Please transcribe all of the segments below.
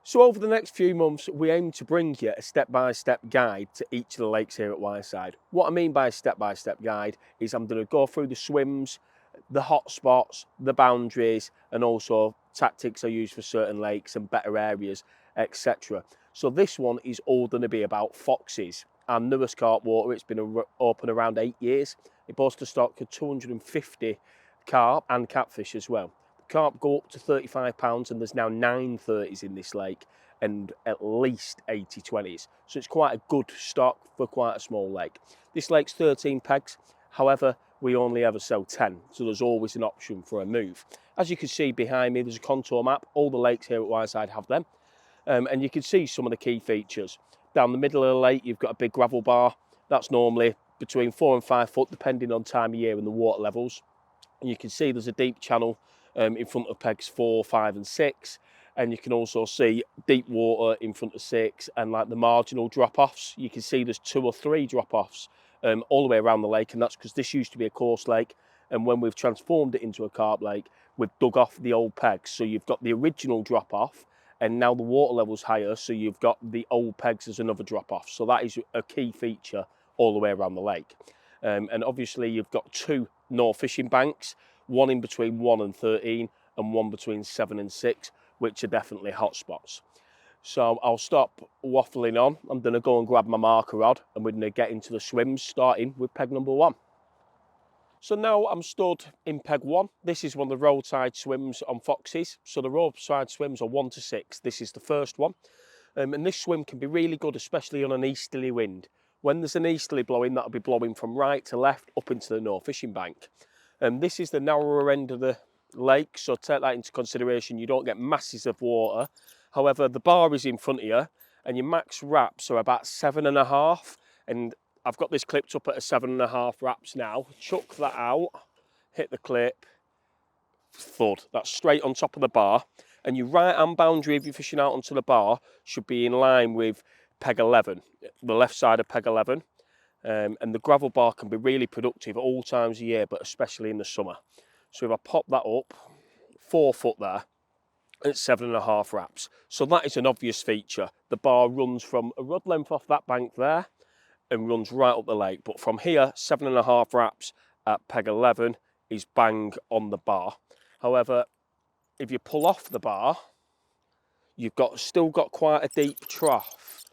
So over the next few months, we aim to bring you a step-by-step guide to each of the lakes here at Wyreside. What I mean by a step-by-step guide is I'm going to go through the swims, the hot spots, the boundaries, and also tactics I use for certain lakes and better areas, etc. So this one is all going to be about foxes. Our newest carp water, it's been open around 8 years. It boasts a stock of 250 carp and catfish as well. Carp go up to £35 and there's now 930s in this lake and at least 80/20s. So it's quite a good stock for quite a small lake. This lake's 13 pegs, however, we only ever sell 10, so there's always an option for a move. As you can see behind me, there's a contour map. All the lakes here at Wyreside have them. And you can see some of the key features. Down the middle of the lake, you've got a big gravel bar. That's normally between 4 and 5 foot, depending on time of year and the water levels. And you can see there's a deep channel in front of pegs 4, 5 and 6, and you can also see deep water in front of 6 and like the marginal drop-offs. You can see there's 2 or 3 drop-offs all the way around the lake, and that's because this used to be a coarse lake, and when we've transformed it into a carp lake, we've dug off the old pegs. So you've got the original drop-off, and now the water level's higher, so you've got the old pegs as another drop-off. So that is a key feature all the way around the lake. And obviously you've got 2 no fishing banks, one in between 1 and 13 and one between 7 and 6, which are definitely hot spots. So I'll stop waffling on. I'm going to go and grab my marker rod and we're going to get into the swims, starting with peg number 1. So now I'm stood in peg 1. This is one of the roadside swims on foxes. So the roadside swims are 1 to 6. This is the first one. And this swim can be really good, especially on an easterly wind. When there's an easterly blowing, that'll be blowing from right to left up into the no fishing bank. This is the narrower end of the lake, so take that into consideration. You don't get masses of water. However, the bar is in front of you and your max wraps are about 7.5, and I've got this clipped up at a 7.5 wraps now. Chuck that out, hit the clip, thud. That's straight on top of the bar, and your right hand boundary if you're fishing out onto the bar should be in line with peg 11, the left side of peg 11. And the gravel bar can be really productive at all times of year, but especially in the summer. So if I pop that up, 4 foot there, it's 7.5 wraps. So that is an obvious feature. The bar runs from a rod length off that bank there and runs right up the lake. But from here, 7.5 wraps at peg 11 is bang on the bar. However, if you pull off the bar, you've still got quite a deep trough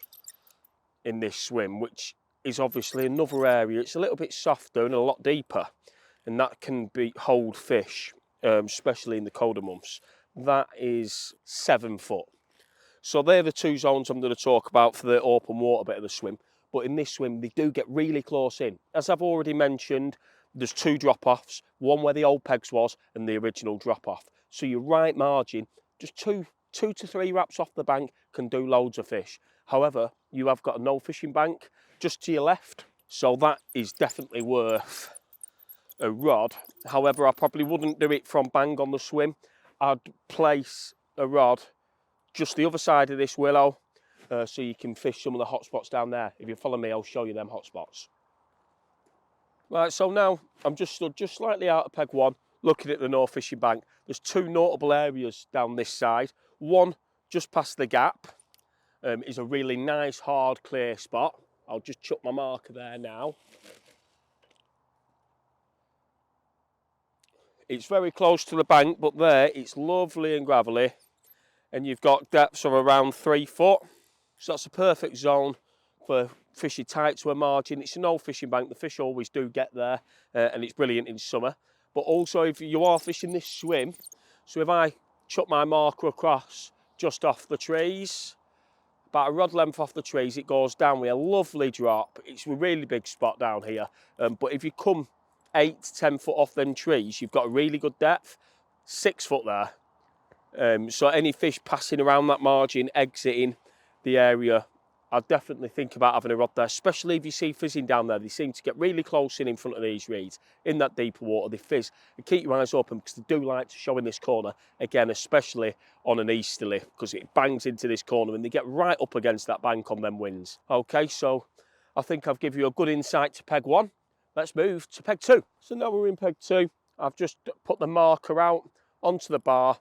in this swim, which is obviously another area. It's a little bit softer and a lot deeper, and that can hold fish, especially in the colder months. That is 7 foot. So they're the 2 zones I'm going to talk about for the open water bit of the swim. But in this swim, they do get really close in. As I've already mentioned, there's 2 drop-offs, one where the old pegs was and the original drop-off. So your right margin, just 2 to 3 wraps off the bank can do loads of fish. However, you have got a no fishing bank just to your left, so that is definitely worth a rod. However, I probably wouldn't do it from bang on the swim. I'd place a rod just the other side of this willow, so you can fish some of the hot spots down there. If you follow me, I'll show you them hot spots. Right, so now I'm just stood just slightly out of peg 1, looking at the no fishing bank. There's 2 notable areas down this side. One just past the gap is a really nice hard clear spot. I'll just chuck my marker there now. It's very close to the bank, but there it's lovely and gravelly, and you've got depths of around 3 foot. So that's a perfect zone for fishing tight to a margin. It's a no fishing bank. The fish always do get there, and it's brilliant in summer. But also if you are fishing this swim, so if I chuck my marker across just off the trees, about a rod length off the trees, it goes down with a lovely drop. It's a really big spot down here. But if you come 8 to 10 foot off them trees, you've got a really good depth, 6 foot there. So any fish passing around that margin, exiting the area, I'd definitely think about having a rod there, especially if you see fizzing down there. They seem to get really close in front of these reeds. In that deeper water, they fizz. And keep your eyes open because they do like to show in this corner, again, especially on an easterly, because it bangs into this corner and they get right up against that bank on them winds. Okay, so I think I've given you a good insight to peg 1. Let's move to peg 2. So now we're in peg 2. I've just put the marker out onto the bar,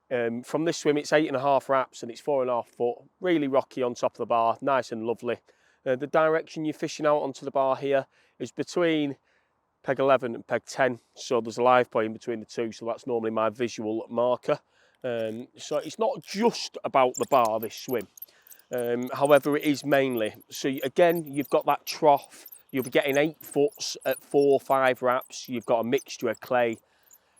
From this swim, it's 8.5 wraps and it's 4.5 foot, really rocky on top of the bar, nice and lovely. The direction you're fishing out onto the bar here is between peg 11 and peg 10, so there's a live buoy in between the two, so that's normally my visual marker. So it's not just about the bar, this swim. However, it is mainly. So again, you've got that trough, you'll be getting 8 foots at 4 or 5 wraps, you've got a mixture of clay,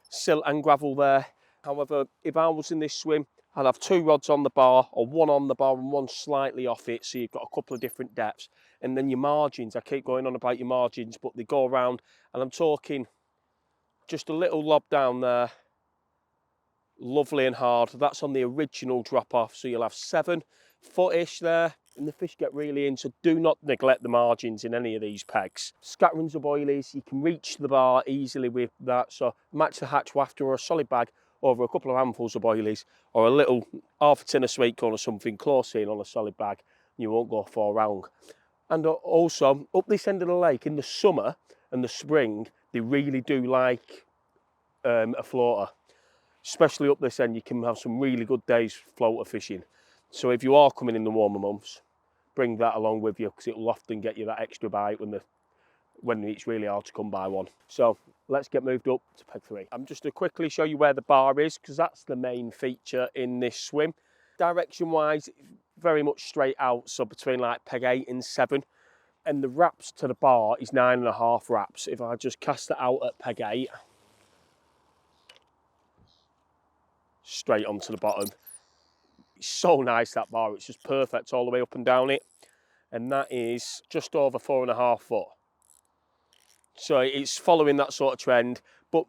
silt and gravel there. However, if I was in this swim, I'd have 2 rods on the bar, or 1 on the bar and 1 slightly off it, so you've got a couple of different depths. And then your margins, I keep going on about your margins, but they go around, and I'm talking just a little lob down there, lovely and hard. That's on the original drop off, so you'll have 7 foot-ish there, and the fish get really in, so do not neglect the margins in any of these pegs. Scatterings or boilies, you can reach the bar easily with that, so match the hatch wafter or a solid bag over a couple of handfuls of boilies, or a little half a tin of sweet corn or something close in on a solid bag, and you won't go far wrong. And also, up this end of the lake in the summer and the spring, they really do like a floater. Especially up this end, you can have some really good days floater fishing. So if you are coming in the warmer months, bring that along with you, because it will often get you that extra bite when it's really hard to come by one. So let's get moved up to peg 3. I'm just to quickly show you where the bar is, because that's the main feature in this swim. Direction wise, very much straight out, so between like peg 8 and 7. And the wraps to the bar is 9.5 wraps. If I just cast it out at peg 8, straight onto the bottom. It's so nice, that bar, it's just perfect all the way up and down it. And that is just over 4.5 foot. So it's following that sort of trend. But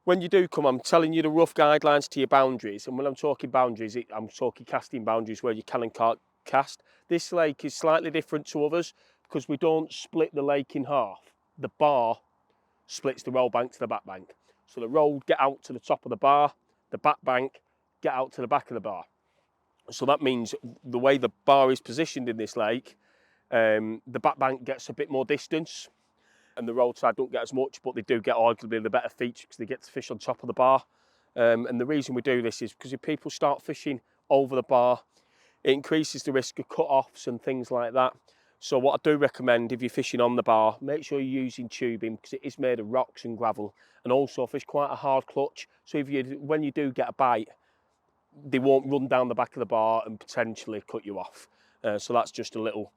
when you do come, I'm telling you the rough guidelines to your boundaries. And when I'm talking boundaries, I'm talking casting boundaries where you can and can't cast. This lake is slightly different to others because we don't split the lake in half. The bar splits the roll bank to the back bank. So the roll get out to the top of the bar, the back bank get out to the back of the bar. So that means the way the bar is positioned in this lake, the back bank gets a bit more distance and the roadside don't get as much, but they do get arguably the better feature because they get to fish on top of the bar. And the reason we do this is because if people start fishing over the bar, it increases the risk of cut-offs and things like that. So what I do recommend, if you're fishing on the bar, make sure you're using tubing because it is made of rocks and gravel, and also fish quite a hard clutch. So when you do get a bite, they won't run down the back of the bar and potentially cut you off. So that's just a little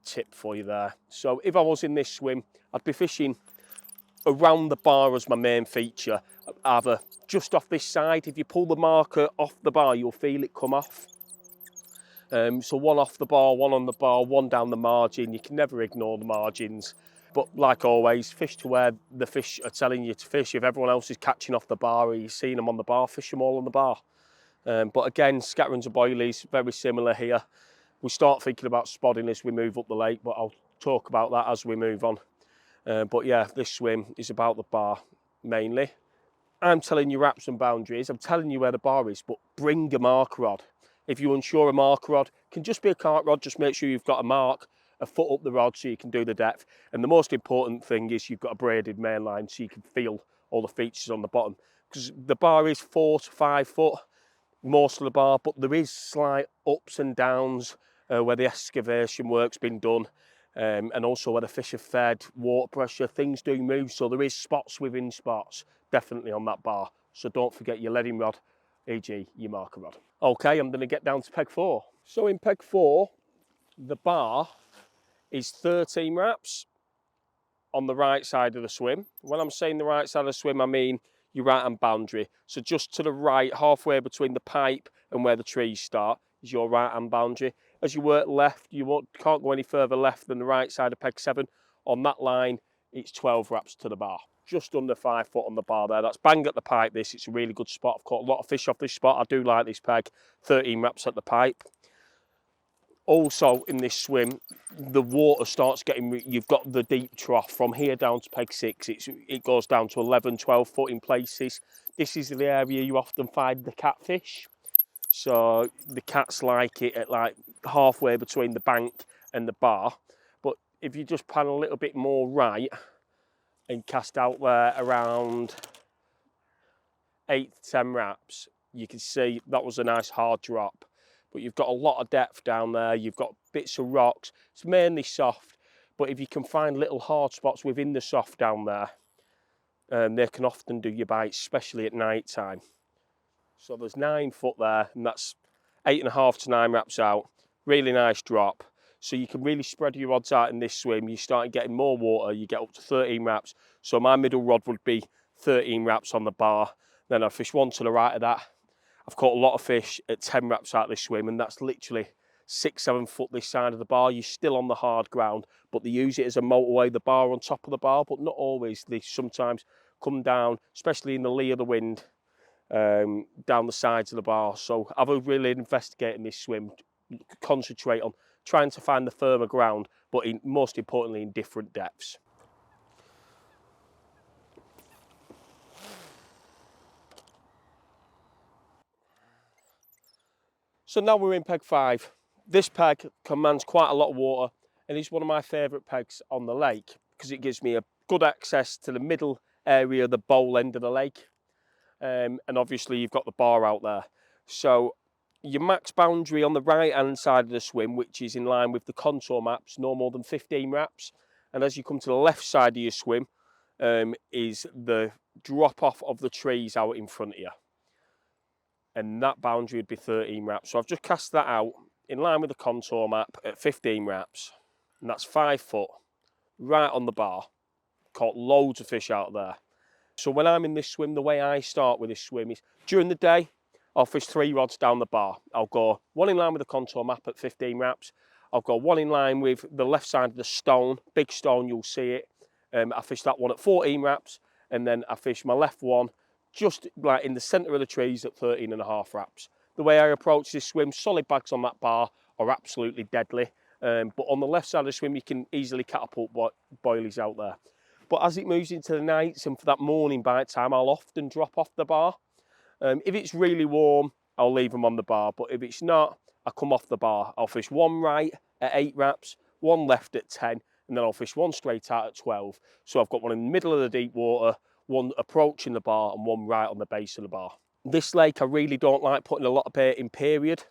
tip for you there. So if I was in this swim, I'd be fishing around the bar as my main feature, either just off this side. If you pull the marker off the bar, you'll feel it come off. So 1 off the bar, 1 on the bar, 1 down the margin. You can never ignore the margins. But like always, fish to where the fish are telling you to fish. If everyone else is catching off the bar or you're seeing them on the bar, fish them all on the bar. But again, scatterings and boilies, very similar here. We start thinking about spodding as we move up the lake, but I'll talk about that as we move on. But yeah, this swim is about the bar mainly. I'm telling you wraps and boundaries, I'm telling you where the bar is, but bring a mark rod. If you're unsure, a mark rod can just be a carp rod, just make sure you've got a mark, a foot up the rod so you can do the depth. And the most important thing is you've got a braided main line so you can feel all the features on the bottom. Because the bar is 4 to 5 foot, most of the bar, but there is slight ups and downs where the excavation work's been done, and also where the fish have fed, water pressure, things do move, so there is spots within spots definitely on that bar. So don't forget your leading rod, e.g. your marker rod. Okay, I'm going to get down to peg 4. So in peg 4, the bar is 13 wraps on the right side of the swim. When I'm saying the right side of the swim, I mean your right hand boundary. So just to the right, halfway between the pipe and where the trees start, is your right hand boundary. As you work left, you can't go any further left than the right side of peg 7. On that line, it's 12 wraps to the bar. Just under 5 foot on the bar there. That's bang at the pipe, this. It's a really good spot. I've caught a lot of fish off this spot. I do like this peg. 13 wraps at the pipe. Also in this swim, the water starts getting, you've got the deep trough from here down to peg 6. It goes down to 11, 12 foot in places. This is the area you often find the catfish. So the cats like it at like halfway between the bank and the bar. But if you just pan a little bit more right and cast out there around 8 to 10 wraps, you can see that was a nice hard drop. But you've got a lot of depth down there. You've got bits of rocks. It's mainly soft. But if you can find little hard spots within the soft down there, they can often do your bites, especially at night time. So there's 9 foot there, and that's 8.5 to 9 wraps out. Really nice drop. So you can really spread your rods out in this swim. You start getting more water, you get up to 13 wraps. So my middle rod would be 13 wraps on the bar. Then I fish one to the right of that. I've caught a lot of fish at 10 wraps out this swim, and that's literally 6-7 foot this side of the bar. You're still on the hard ground, but they use it as a motorway, the bar on top of the bar, but not always. They sometimes come down, especially in the lee of the wind, down the sides of the bar. So have a really investigating this swim, concentrate on trying to find the firmer ground, but most importantly in different depths. So now we're in peg 5. This peg commands quite a lot of water, and it's one of my favourite pegs on the lake because it gives me a good access to the middle area, the bowl end of the lake. And obviously you've got the bar out there. So your max boundary on the right hand side of the swim, which is in line with the contour maps, no more than 15 wraps. And as you come to the left side of your swim, is the drop off of the trees out in front of you. And that boundary would be 13 wraps. So I've just cast that out in line with the contour map at 15 wraps. And that's 5 foot, right on the bar. Caught loads of fish out there. So when I'm in this swim, the way I start with this swim is during the day, I'll fish 3 rods down the bar. I'll go one in line with the contour map at 15 wraps. I'll go one in line with the left side of the stone, big stone, you'll see it. I fish that one at 14 wraps, and then I fish my left one just like in the centre of the trees at 13.5 wraps. The way I approach this swim, solid bags on that bar are absolutely deadly. But on the left side of the swim, you can easily catapult boilies out there. But as it moves into the nights and for that morning bite time, I'll often drop off the bar. If it's really warm, I'll leave them on the bar. But if it's not, I come off the bar. I'll fish one right at 8 wraps, one left at 10, and then I'll fish one straight out at 12. So I've got one in the middle of the deep water, one approaching the bar, and one right on the base of the bar. This lake, I really don't like putting a lot of bait in, period.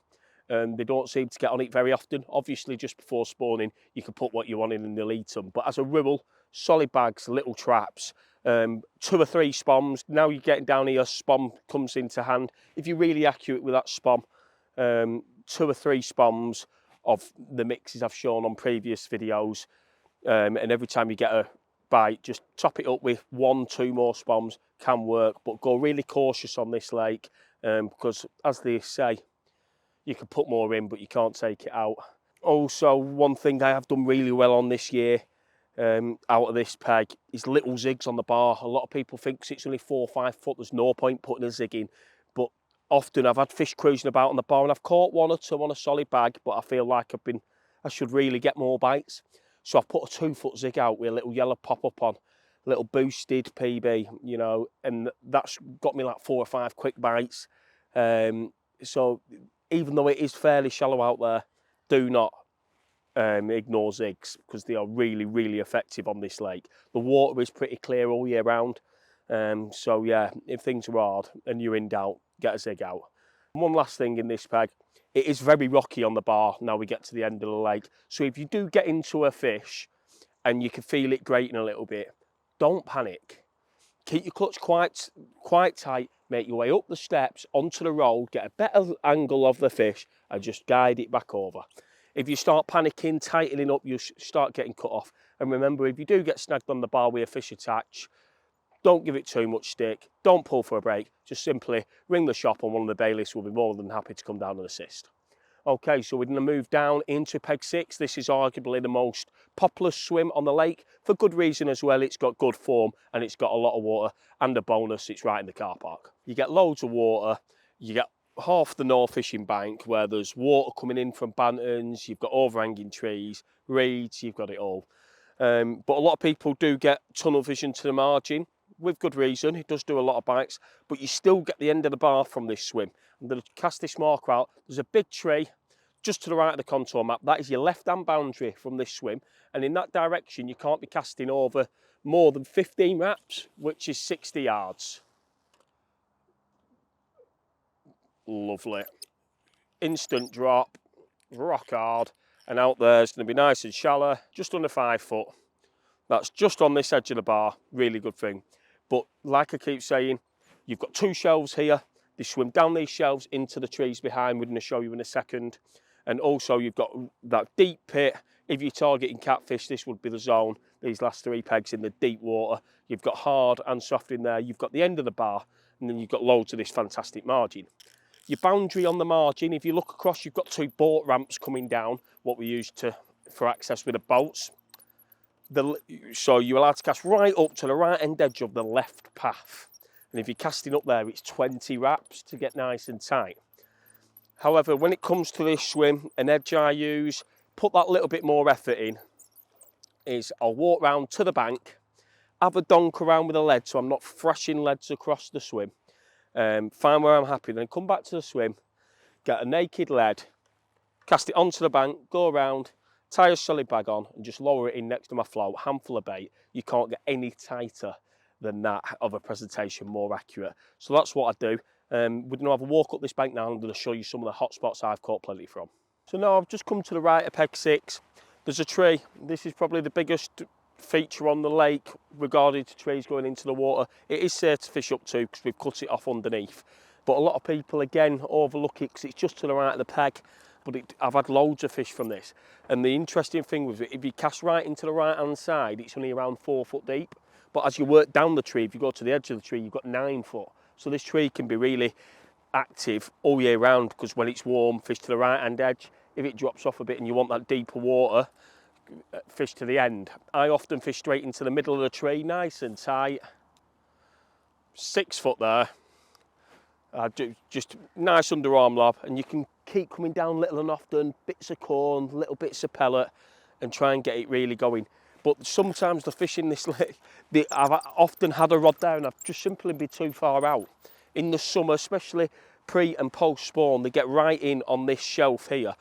They don't seem to get on it very often. Obviously, just before spawning, you can put what you want in they'll eat them. But as a rule, solid bags, little traps, 2 or 3 spoms. Now you're getting down here, spom comes into hand. If you're really accurate with that spom, 2 or 3 spoms of the mixes I've shown on previous videos. And every time you get a bite, just top it up with 1-2 more spoms, can work. But go really cautious on this lake because, as they say, you can put more in, but you can't take it out. Also, one thing I have done really well on this year, out of this peg, is little zigs on the bar. A lot of people think it's only 4 or 5 foot, there's no point putting a zig in. But often I've had fish cruising about on the bar and I've caught 1 or 2 on a solid bag, but I feel like I should really get more bites. So I've put a 2 foot zig out with a little yellow pop-up on, a little boosted PB, you know, and that's got me like 4 or 5 quick bites. So even though it is fairly shallow out there, do not ignore zigs because they are really, really effective on this lake. The water is pretty clear all year round. So yeah, if things are hard and you're in doubt, get a zig out. And one last thing in this peg, it is very rocky on the bar now we get to the end of the lake. So if you do get into a fish and you can feel it grating a little bit, don't panic. Keep your clutch quite tight, make your way up the steps onto the road, get a better angle of the fish and just guide it back over. If you start panicking, tightening up, you start getting cut off. And remember, if you do get snagged on the bar with a fish attach, don't give it too much stick, don't pull for a break, just simply ring the shop and one of the bailiffs will be more than happy to come down and assist. Okay, so we're going to move down into peg 6. This is arguably the most popular swim on the lake, for good reason as well. It's got good form and it's got a lot of water, and a bonus, it's right in the car park. You get loads of water, you get half the north fishing bank where there's water coming in from bantams, you've got overhanging trees, reeds, you've got it all. But a lot of people do get tunnel vision to the margin, with good reason. It does do a lot of bites, but you still get the end of the bar from this swim. I'm going to cast this marker out. There's a big tree just to the right of the contour map. That is your left-hand boundary from this swim, and in that direction you can't be casting over more than 15 wraps, which is 60 yards. Lovely. Instant drop, rock hard, and out there it's going to be nice and shallow, just under 5 foot. That's just on this edge of the bar, really good thing. But like I keep saying, you've got 2 shelves here. They swim down these shelves into the trees behind, we're going to show you in a second. And also you've got that deep pit. If you're targeting catfish, this would be the zone. These last 3 pegs in the deep water. You've got hard and soft in there. You've got the end of the bar, and then you've got loads of this fantastic margin. Your boundary on the margin, if you look across, you've got 2 boat ramps coming down, what we use for access with the boats. So you're allowed to cast right up to the right end edge of the left path. And if you're casting up there, it's 20 wraps to get nice and tight. However, when it comes to this swim, an edge I use, put that little bit more effort in, is I'll walk round to the bank, have a donk around with a lead so I'm not thrashing leads across the swim. Find where I'm happy, then come back to the swim, get a naked lead, cast it onto the bank, go around, tie a solid bag on and just lower it in next to my float, handful of bait. You can't get any tighter than that of a presentation, more accurate. So that's what I do. We're going to have a walk up this bank now and I'm going to show you some of the hot spots I've caught plenty from. So now I've just come to the right of peg 6. There's a tree. This is probably the biggest feature on the lake regarding to trees going into the water. It is safe to fish up to because we've cut it off underneath. But a lot of people again overlook it because it's just to the right of the peg. But I've had loads of fish from this. And the interesting thing was if you cast right into the right hand side, it's only around 4 foot deep. But as you work down the tree, if you go to the edge of the tree, you've got 9 foot. So this tree can be really active all year round because when it's warm, fish to the right hand edge. If it drops off a bit and you want that deeper water, fish to the end. I often fish straight into the middle of the tree, nice and tight. 6 foot there. I do just nice underarm lob, and you can keep coming down little and often, bits of corn, little bits of pellet, and try and get it really going. But sometimes the fish in this lake, I've often had a rod there and I've just simply been too far out. In the summer, especially pre and post spawn, they get right in on this shelf here,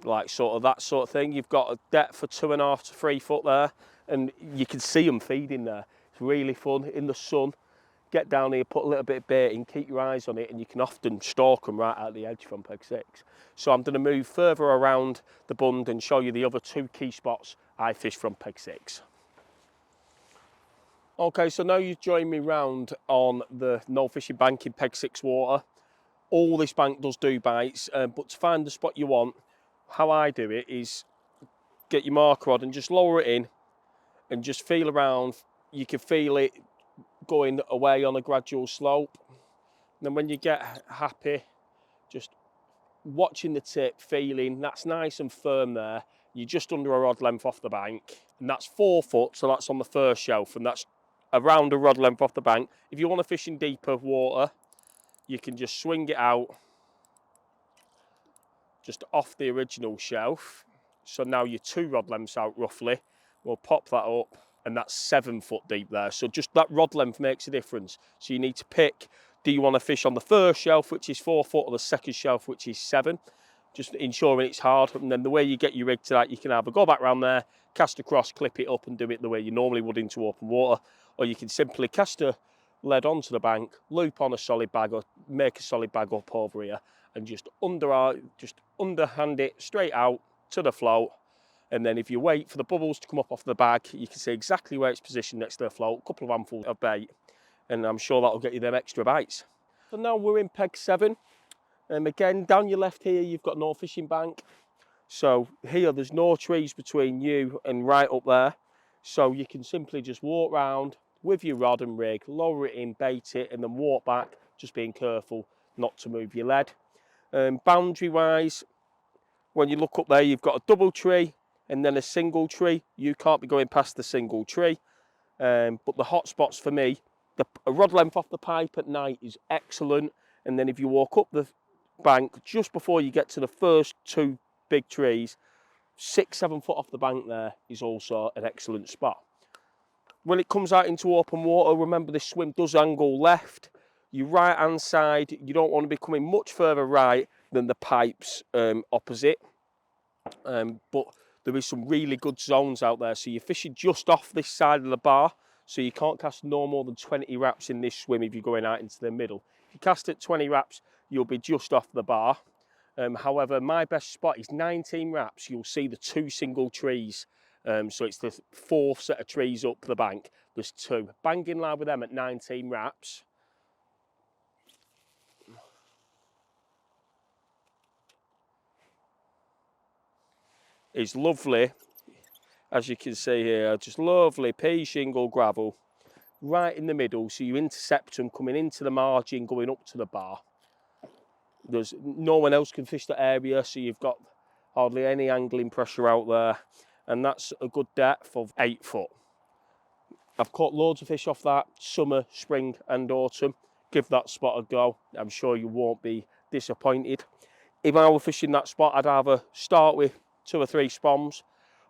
like sort of that sort of thing. You've got a depth of 2.5 to 3 foot there, and you can see them feeding there. It's really fun in the sun. Get down here, put a little bit of bait in, keep your eyes on it, and you can often stalk them right out the edge from peg 6. So I'm going to move further around the bund and show you the other 2 key spots I fish from peg 6. Okay, so now you've joined me round on the no fishing bank in peg 6 water. All this bank does do bites, but to find the spot you want, how I do it is get your mark rod and just lower it in and just feel around. You can feel it going away on a gradual slope. And then when you get happy, just watching the tip, feeling that's nice and firm there. You're just under a rod length off the bank, and that's 4 foot, so that's on the first shelf, and that's around a rod length off the bank. If you want to fish in deeper water, you can just swing it out just off the original shelf. So now you're 2 rod lengths out roughly. We'll pop that up, and that's 7 foot deep there. So just that rod length makes a difference. So you need to pick, do you want to fish on the first shelf, which is 4 foot, or the second shelf, which is 7? Just ensuring it's hard. And then the way you get your rig to that, you can either go back round there, cast across, clip it up and do it the way you normally would into open water, or you can simply cast a lead onto the bank, loop on a solid bag or make a solid bag up over here and just underhand it straight out to the float. And then if you wait for the bubbles to come up off the bag, you can see exactly where it's positioned next to the float, a couple of handfuls of bait, and I'm sure that'll get you them extra bites. So now we're in peg 7. Again, down your left here, you've got no fishing bank. So here, there's no trees between you and right up there. So you can simply just walk round with your rod and rig, lower it in, bait it, and then walk back, just being careful not to move your lead. Boundary-wise, when you look up there, you've got a double tree and then a single tree. You can't be going past the single tree. But the hot spots for me, a rod length off the pipe at night is excellent. And then if you walk up the bank just before you get to the first 2 big trees, 6-7 foot off the bank there is also an excellent spot. When it comes out into open water, remember this swim does angle left. Your right hand side, you don't want to be coming much further right than the pipes opposite. But there is some really good zones out there. So you're fishing just off this side of the bar. So you can't cast no more than 20 wraps in this swim if you're going out into the middle. If you cast at 20 wraps, you'll be just off the bar. However, my best spot is 19 wraps. You'll see the 2 single trees. So it's the 4th set of trees up the bank. There's 2. Bang in line with them at 19 wraps. It's lovely, as you can see here, just lovely pea shingle gravel right in the middle, so you intercept them coming into the margin, going up to the bar. There's no one else can fish the area, so you've got hardly any angling pressure out there, and that's a good depth of 8 foot. I've caught loads of fish off that summer, spring and autumn. Give that spot a go. I'm sure you won't be disappointed. If I were fishing that spot, I'd either start with 2 or 3 spoms,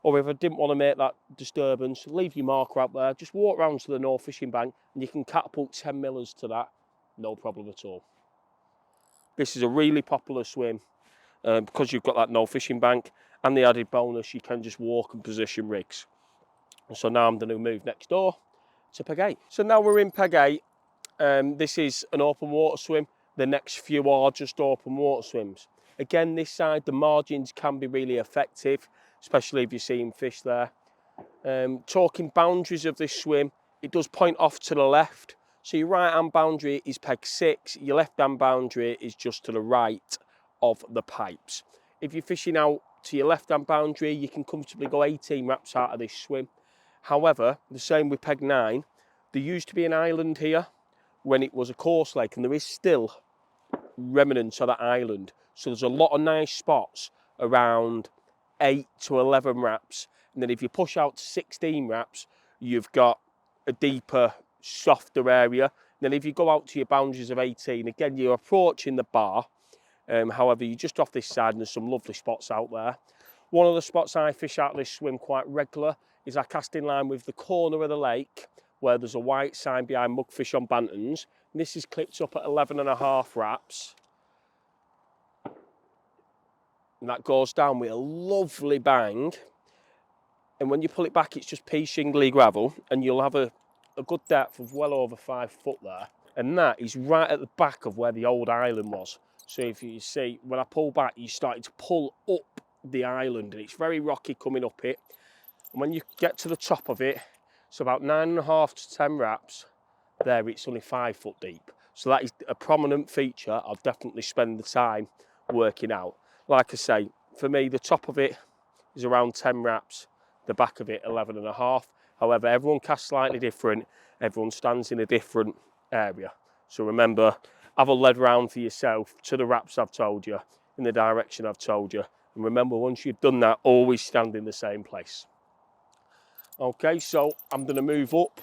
or if I didn't want to make that disturbance, leave your marker out there, just walk round to the north fishing bank and you can catapult 10 millers to that, no problem at all. This is a really popular swim because you've got that no fishing bank, and the added bonus, you can just walk and position rigs. So now I'm going to move next door to Peg 8. So now we're in Peg 8. This is an open water swim. The next few are just open water swims. Again, this side, the margins can be really effective, especially if you're seeing fish there. Talking boundaries of this swim, it does point off to the left. So your right hand boundary is Peg 6, your left hand boundary is just to the right of the pipes. If you're fishing out to your left hand boundary, you can comfortably go 18 wraps out of this swim. However, the same with Peg 9, there used to be an island here when it was a course lake, and there is still remnants of that island. So there's a lot of nice spots around 8 to 11 wraps, and then if you push out to 16 wraps, you've got a deeper, softer area. And then if you go out to your boundaries of 18, again, you're approaching the bar. However, you're just off this side and there's some lovely spots out there. One of the spots I fish out of this swim quite regular is I cast in line with the corner of the lake where there's a white sign behind mugfish on bantams. And this is clipped up at 11.5 wraps. And that goes down with a lovely bang. And when you pull it back, it's just pea shingly gravel, and you'll have a good depth of well over 5 foot there. And that is right at the back of where the old island was. So if you see, when I pull back, you're starting to pull up the island, and it's very rocky coming up it. And when you get to the top of it, it's about 9.5 to 10 wraps. There, it's only 5 foot deep. So that is a prominent feature I'll definitely spend the time working out. Like I say, for me, the top of it is around 10 wraps, the back of it 11.5. However, everyone casts slightly different. Everyone stands in a different area. So remember, have a lead round for yourself to the wraps I've told you, in the direction I've told you. And remember, once you've done that, always stand in the same place. Okay, so I'm going to move up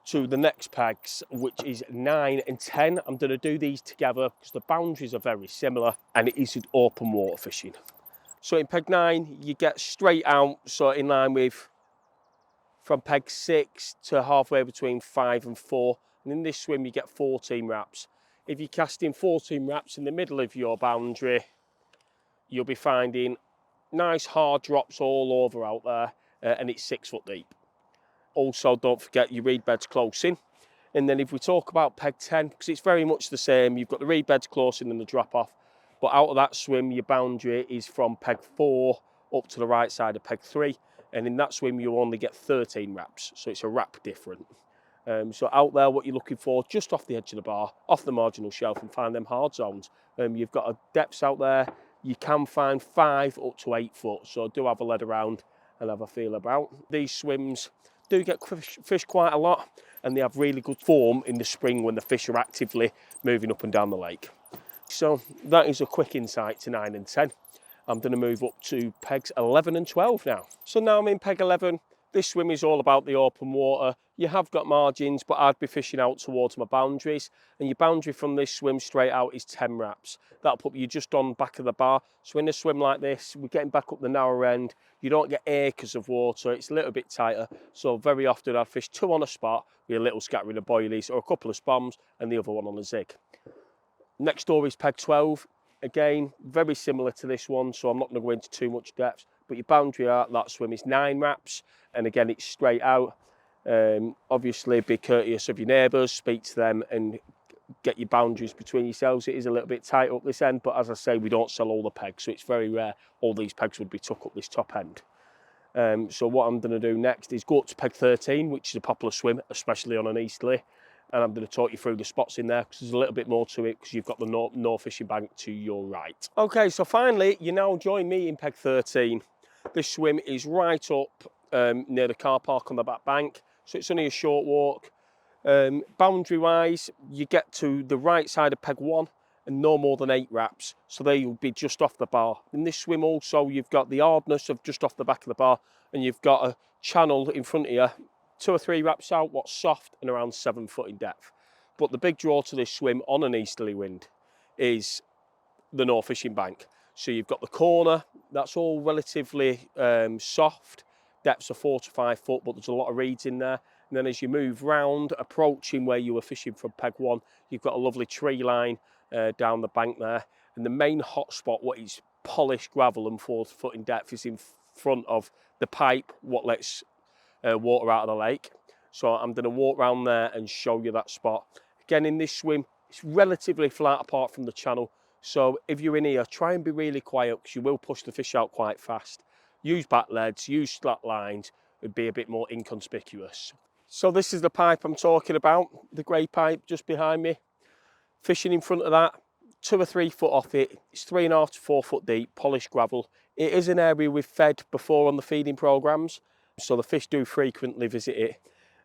to the next pegs, which is 9 and 10. I'm going to do these together because the boundaries are very similar and it is open water fishing. So in Peg 9, you get straight out, so in line with from Peg 6 to halfway between 5 and 4. And in this swim, you get 14 wraps. If you're casting 14 wraps in the middle of your boundary, you'll be finding nice hard drops all over out there, and it's 6 foot deep. Also, don't forget your reed beds close in. And then if we talk about Peg 10, because it's very much the same, you've got the reed beds close in and the drop off. But out of that swim, your boundary is from Peg 4 up to the right side of Peg 3. And in that swim, you only get 13 wraps. So it's a wrap different. So out there, what you're looking for, just off the edge of the bar, off the marginal shelf, and find them hard zones. You've got a depths out there. You can find 5 up to 8 foot. So do have a lead around and have a feel about. These swims do get fish quite a lot, and they have really good form in the spring when the fish are actively moving up and down the lake. So that is a quick insight to 9 and 10. I'm going to move up to pegs 11 and 12 now. So now I'm in Peg 11. This swim is all about the open water. You have got margins, but I'd be fishing out towards my boundaries. And your boundary from this swim straight out is 10 wraps. That'll put you just on back of the bar. So in a swim like this, we're getting back up the narrow end. You don't get acres of water. It's a little bit tighter. So very often I'd fish 2 on a spot with a little scattering of boilies or a couple of spoms and the other one on a zig. Next door is Peg 12. Again, very similar to this one, so I'm not going to go into too much depth. But your boundary out that swim is 9 wraps, and again, it's straight out. Obviously, be courteous of your neighbours, speak to them, and get your boundaries between yourselves. It is a little bit tight up this end, but as I say, we don't sell all the pegs, so it's very rare all these pegs would be tucked up this top end. So what I'm going to do next is go up to peg 13, which is a popular swim, especially on an easterly, and I'm going to talk you through the spots in there because there's a little bit more to it because you've got the no fishing bank to your right. Okay, so finally you now join me in peg 13. This swim is right up near the car park on the back bank, so it's only a short walk. Boundary wise, you get to the right side of peg 1 and no more than 8 wraps, so they will be just off the bar. In this swim also, you've got the hardness of just off the back of the bar, and you've got a channel in front of you, 2 or 3 wraps out, what's soft, and around 7 foot in depth. But the big draw to this swim on an easterly wind is the no fishing bank. So you've got the corner, that's all relatively soft, depths of 4 to 5 foot, but there's a lot of reeds in there. And then as you move round, approaching where you were fishing from peg 1, you've got a lovely tree line down the bank there. And the main hot spot, what is polished gravel and 4 foot in depth, is in front of the pipe, what lets water out of the lake. So I'm going to walk around there and show you that spot. Again, in this swim, it's relatively flat apart from the channel. So if you're in here, try and be really quiet because you will push the fish out quite fast. Use back leads, use slack lines, it'd be a bit more inconspicuous. So this is the pipe I'm talking about, the grey pipe just behind me. Fishing in front of that, 2 or 3 foot off it. It's 3.5 to 4 foot deep, polished gravel. It is an area we've fed before on the feeding programmes, so the fish do frequently visit it.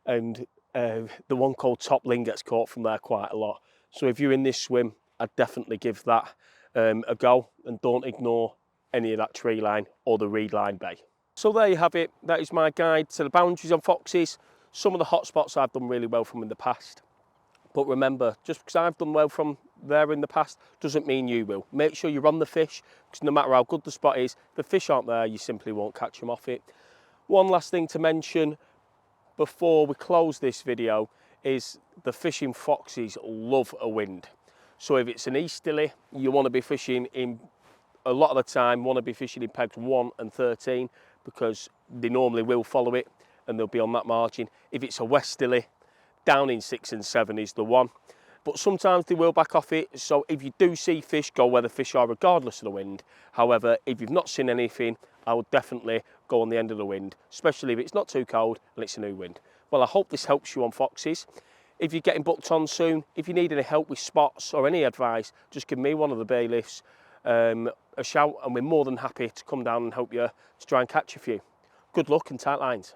And the one called Topling gets caught from there quite a lot. So if you're in this swim, I'd definitely give that a go and don't ignore any of that tree line or the reed line bay. So there you have it. That is my guide to the boundaries on foxes. Some of the hot spots I've done really well from in the past. But remember, just because I've done well from there in the past doesn't mean you will. Make sure you're on the fish, because no matter how good the spot is, if the fish aren't there, you simply won't catch them off it. One last thing to mention before we close this video is the fishing foxes love a wind. So if it's an easterly, you want to be fishing in, a lot of the time, want to be fishing in pegs 1 and 13 because they normally will follow it and they'll be on that margin. If it's a westerly, down in 6 and 7 is the one. But sometimes they will back off it, so if you do see fish, go where the fish are regardless of the wind. However, if you've not seen anything, I would definitely go on the end of the wind, especially if it's not too cold and it's a new wind. Well, I hope this helps you on foxes. If you're getting booked on soon, if you need any help with spots or any advice, just give me, one of the bailiffs, a shout, and we're more than happy to come down and help you to try and catch a few. Good luck and tight lines.